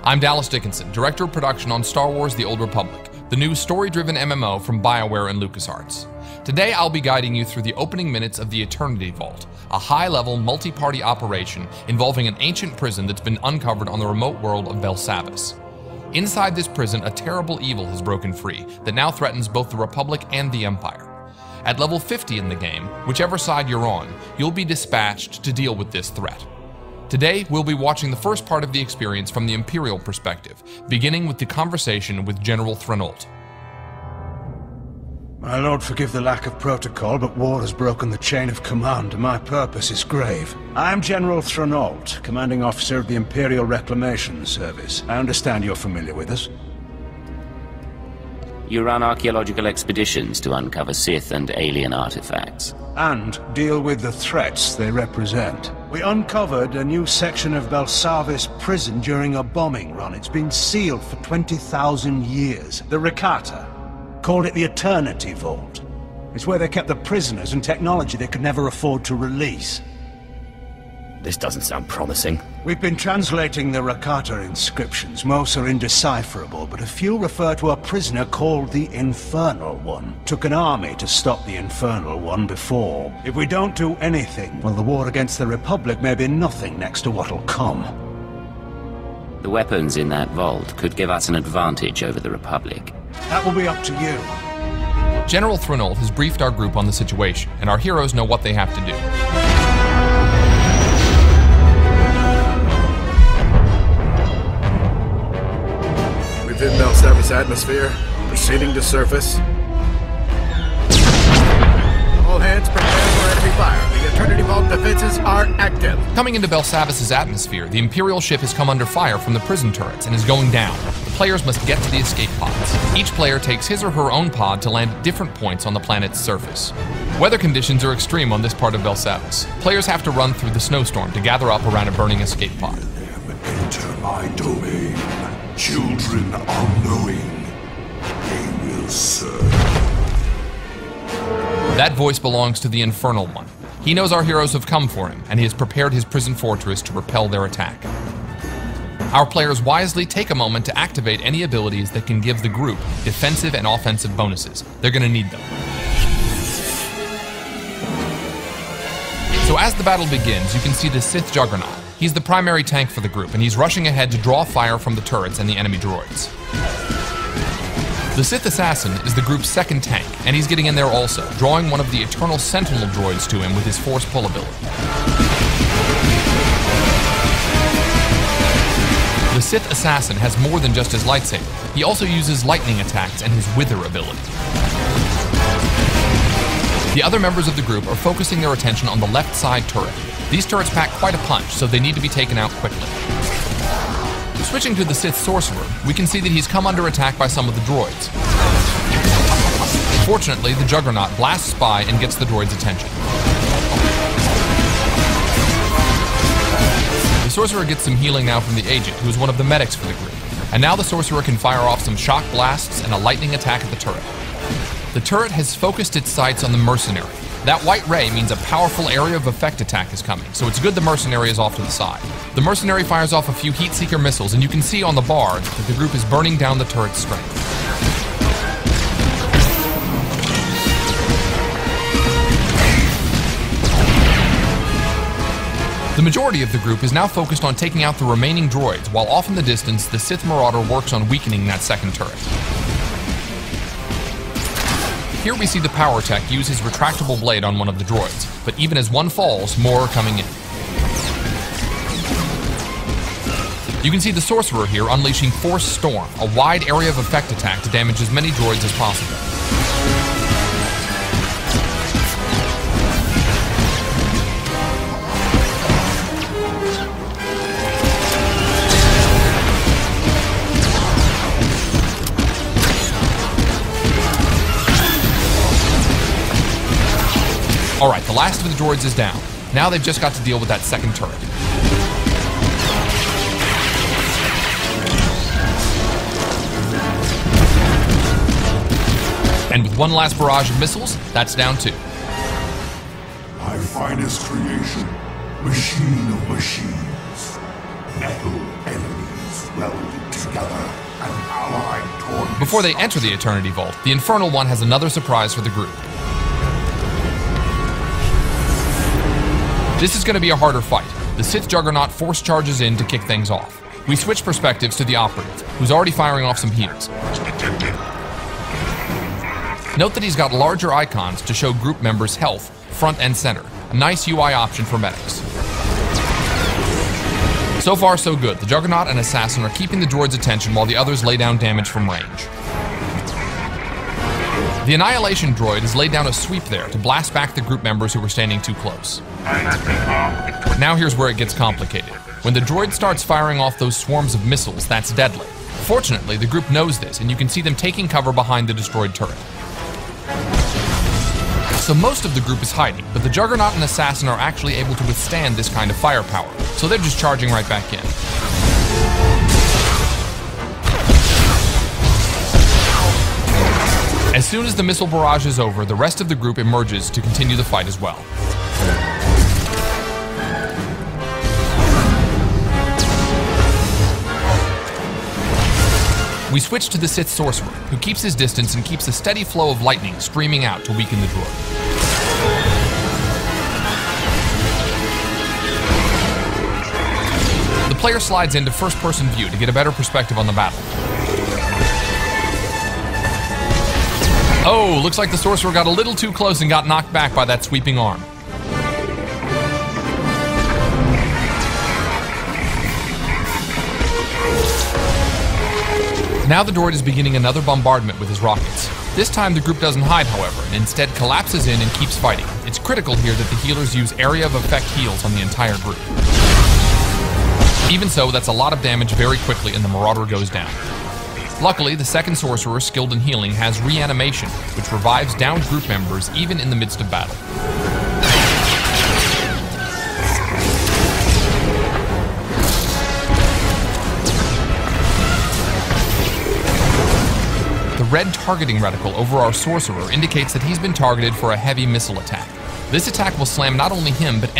I'm Dallas Dickinson, Director of Production on Star Wars The Old Republic, the new story-driven MMO from BioWare and LucasArts. Today I'll be guiding you through the opening minutes of the Eternity Vault, a high-level multi-party operation involving an ancient prison that's been uncovered on the remote world of Belsavis. Inside this prison, a terrible evil has broken free that now threatens both the Republic and the Empire. At level 50 in the game, whichever side you're on, you'll be dispatched to deal with this threat. Today, we'll be watching the first part of the experience from the Imperial perspective, beginning with the conversation with General Threnault. My lord, forgive the lack of protocol, but war has broken the chain of command, and my purpose is grave. I'm General Threnault, commanding officer of the Imperial Reclamation Service. I understand you're familiar with us. You run archaeological expeditions to uncover Sith and alien artifacts. And deal with the threats they represent. We uncovered a new section of Belsavis prison during a bombing run. It's been sealed for 20,000 years. The Rakata called it the Eternity Vault. It's where they kept the prisoners and technology they could never afford to release. This doesn't sound promising. We've been translating the Rakata inscriptions. Most are indecipherable, but a few refer to a prisoner called the Infernal One. Took an army to stop the Infernal One before. If we don't do anything, well, the war against the Republic may be nothing next to what'll come. The weapons in that vault could give us an advantage over the Republic. That will be up to you. General Threnault has briefed our group on the situation, and our heroes know what they have to do. Within Belsavis atmosphere, proceeding to surface. All hands prepare for enemy fire. The Eternity Vault defenses are active. Coming into Belsavis' atmosphere, the Imperial ship has come under fire from the prison turrets and is going down. The players must get to the escape pods. Each player takes his or her own pod to land at different points on the planet's surface. Weather conditions are extreme on this part of Belsavis. Players have to run through the snowstorm to gather up around a burning escape pod. Enter my domain. Children unknowing, they will serve. That voice belongs to the Infernal One. He knows our heroes have come for him, and he has prepared his prison fortress to repel their attack. Our players wisely take a moment to activate any abilities that can give the group defensive and offensive bonuses. They're going to need them. So as the battle begins, you can see the Sith Juggernaut. He's the primary tank for the group, and he's rushing ahead to draw fire from the turrets and the enemy droids. The Sith Assassin is the group's second tank, and he's getting in there also, drawing one of the Eternal Sentinel droids to him with his Force Pull ability. The Sith Assassin has more than just his lightsaber. He also uses lightning attacks and his Wither ability. The other members of the group are focusing their attention on the left side turret. These turrets pack quite a punch, so they need to be taken out quickly. Switching to the Sith Sorcerer, we can see that he's come under attack by some of the droids. Fortunately, the Juggernaut blasts by and gets the droid's attention. The Sorcerer gets some healing now from the Agent, who is one of the medics for the group. And now the Sorcerer can fire off some shock blasts and a lightning attack at the turret. The turret has focused its sights on the Mercenary. That white ray means a powerful area of effect attack is coming, so it's good the Mercenary is off to the side. The Mercenary fires off a few Heatseeker missiles, and you can see on the bar that the group is burning down the turret's strength. The majority of the group is now focused on taking out the remaining droids, while off in the distance, the Sith Marauder works on weakening that second turret. Here we see the Power Tech use his retractable blade on one of the droids, but even as one falls, more are coming in. You can see the Sorcerer here unleashing Force Storm, a wide area of effect attack to damage as many droids as possible. Alright, the last of the droids is down. Now they've just got to deal with that second turret. And with one last barrage of missiles, that's down too. My finest creation, machine of machines. Metal enemies. worlds welded together, an allied toward Before they enter the Eternity Vault, the Infernal One has another surprise for the group. This is going to be a harder fight. The Sith Juggernaut force charges in to kick things off. We switch perspectives to the Operative, who's already firing off some heaters. Note that he's got larger icons to show group members' health, front and center. A nice UI option for medics. So far, so good. The Juggernaut and Assassin are keeping the droid's attention while the others lay down damage from range. The Annihilation droid has laid down a sweep there to blast back the group members who were standing too close. Now here's where it gets complicated. When the droid starts firing off those swarms of missiles, that's deadly. Fortunately, the group knows this, and you can see them taking cover behind the destroyed turret. So most of the group is hiding, but the Juggernaut and Assassin are actually able to withstand this kind of firepower, so they're just charging right back in. As soon as the missile barrage is over, the rest of the group emerges to continue the fight as well. We switch to the Sith Sorcerer, who keeps his distance and keeps a steady flow of lightning streaming out to weaken the droid. The player slides into first-person view to get a better perspective on the battle. Oh, looks like the Sorcerer got a little too close and got knocked back by that sweeping arm. Now the droid is beginning another bombardment with his rockets. This time the group doesn't hide, however, and instead collapses in and keeps fighting. It's critical here that the healers use area of effect heals on the entire group. Even so, that's a lot of damage very quickly and the Marauder goes down. Luckily, the second Sorcerer, skilled in healing, has reanimation, which revives downed group members even in the midst of battle. The red targeting reticle over our Sorcerer indicates that he's been targeted for a heavy missile attack. This attack will slam not only him, but